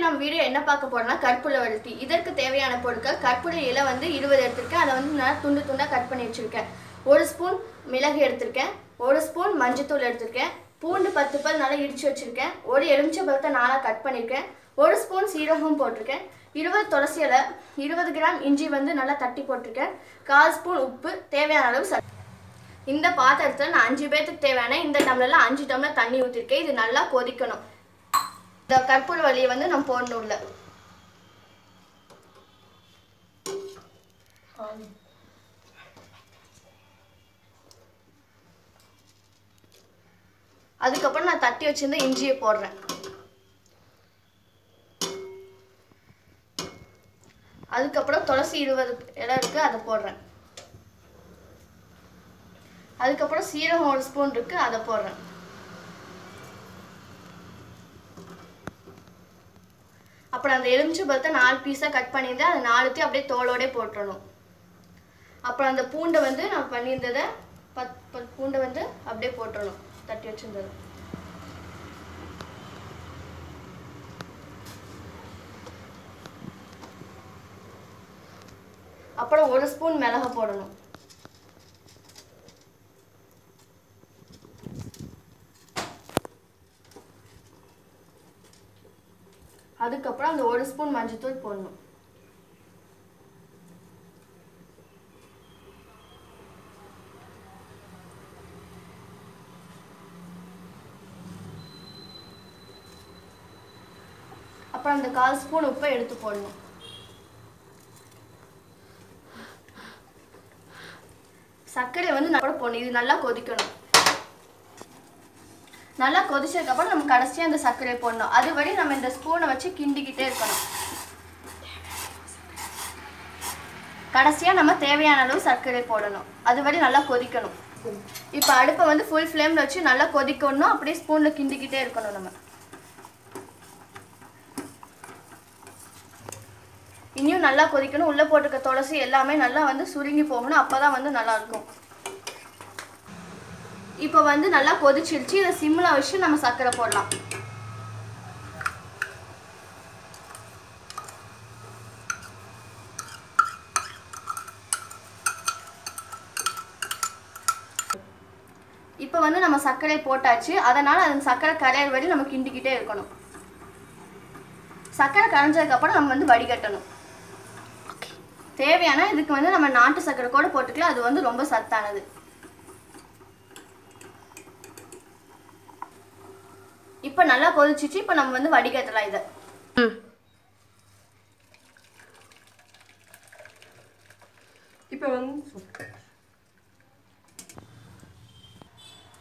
நம்ம வீடியோ என்ன பார்க்க போறோம்னா கற்பூரவள்ளி டீ. இதற்கு தேவையான பொருட்கள் கற்பூர இலை வந்து 20 எடுத்துர்க்கேன். அதை வந்து நான் துண்டு துண்டா கட் பண்ணி வச்சிருக்கேன். 1 ஸ்பூன் மிளகு எடுத்துர்க்கேன். 1 ஸ்பூன் மஞ்சள்தூள் எடுத்துர்க்கேன். பூண்டு 10 பல் நல்லா இடிச்சு வச்சிருக்கேன். 1 எலுமிச்சை பழத்தை நாலா கட் பண்ணிருக்கேன். 1 ஸ்பூன் சீரகம் போட்டிருக்கேன். 20 துளசி இலை, 20 கிராம் இஞ்சி வந்து நல்லா தட்டி போட்டிருக்கேன். 1/4 ஸ்பூன் உப்பு, தேவையான அளவு இந்த பாத்திரத்தில் நான் 5 பேருக்கு தேவையான இந்த டம்ளர்ல 5 டம்ளர் தண்ணி ஊற்றிருக்கேன். இது நல்லா கொதிக்கணும். இந்த கற்பூரவள்ளியை வந்து நம்ம போடணும் உள்ள. அதுக்கப்புறம் நான் தட்டி வச்சிருந்த இஞ்சியை போடுறேன். அதுக்கப்புறம் துளசி 20 இலை இருக்கு, அதை போடுறேன். அதுக்கப்புறம் சீரகம் 1 ஸ்பூன் இருக்கு, அதை போடுறேன். அப்புறம் அந்த எலுமிச்சை பழத்தை 4 பீஸா கட் பண்ணியிருந்தேன். அதை 4த்தையும் அப்படியே தோலோட போட்டுறணும். அப்புறம் அந்த பூண்டை வந்து நான் பண்ணியிருந்ததை 10 பூண்டை வந்து அப்படியே போட்டுறணும், தட்டி வச்சிருந்தது. அப்புறம் 1 ஸ்பூன் மிளகு போடணும். அதுக்கப்புறம் அந்த 1 ஸ்பூன் மஞ்சள்தூள் போடணும். அப்புறம் அந்த 1/4 ஸ்பூன் உப்பை எடுத்து போடணும். சர்க்கரை வந்து நல்லா போடணும். இது நல்லா கொதிக்கணும். நல்லா கொதிச்சதுக்கப்புறம் நம்ம கடைசியாக அந்த சர்க்கரை போடணும். அது வரை நம்ம இந்த ஸ்பூனை வச்சு கிண்டிக்கிட்டே இருக்கணும். கடைசியாக நம்ம தேவையான அளவு சர்க்கரை போடணும். அது வரை நல்லா கொதிக்கணும். இப்போ அடுப்பை வந்து ஃபுல் ஃப்ளேமில் வச்சு நல்லா கொதிக்கணும். அப்படியே ஸ்பூனில் கிண்டிக்கிட்டே இருக்கணும். நம்ம இனியும் நல்லா கொதிக்கணும். உள்ளே போட்டிருக்க துளசி எல்லாமே நல்லா வந்து சுருங்கி போகணும். அப்போ தான் வந்து நல்லாயிருக்கும். இப்போ வந்து நல்லா கொதிச்சிருச்சு. இதை சிம்மில் வச்சு நம்ம சர்க்கரை போடலாம். இப்போ வந்து நம்ம சர்க்கரை போட்டாச்சு. அதனால் அந்த சர்க்கரை கரையிற வரை நம்ம கிண்டிக்கிட்டே இருக்கணும். சர்க்கரை கரைஞ்சதுக்கப்புறம் நம்ம வந்து வடிகட்டணும். தேவையான இதுக்கு வந்து நம்ம நாட்டு சர்க்கரை கூட போட்டுக்கலாம். அது வந்து ரொம்ப சத்தானது. இப்போ நல்லா கொதிச்சிச்சு. இப்போ நம்ம வந்து வடிகட்டலாம் இதை. இப்போ வந்து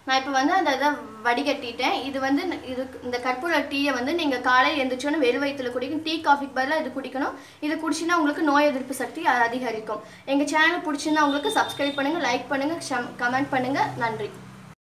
நான் இப்போ வந்து அந்த இதை வடிகட்டிட்டேன். இது வந்து இந்த கற்பூர டீயை வந்து நீங்கள் காலையில் எழுந்திரிச்சோன்னு வெறும் வயிற்றுல குடிக்கணும். டீ காஃபிக்கு பதிலாக இது குடிக்கணும். இது குடிச்சின்னா உங்களுக்கு நோய் எதிர்ப்பு சக்தி அதிகரிக்கும். எங்கள் சேனல் பிடிச்சிருந்தா உங்களுக்கு சப்ஸ்கிரைப் பண்ணுங்கள், லைக் பண்ணுங்கள், கமெண்ட் பண்ணுங்கள். நன்றி.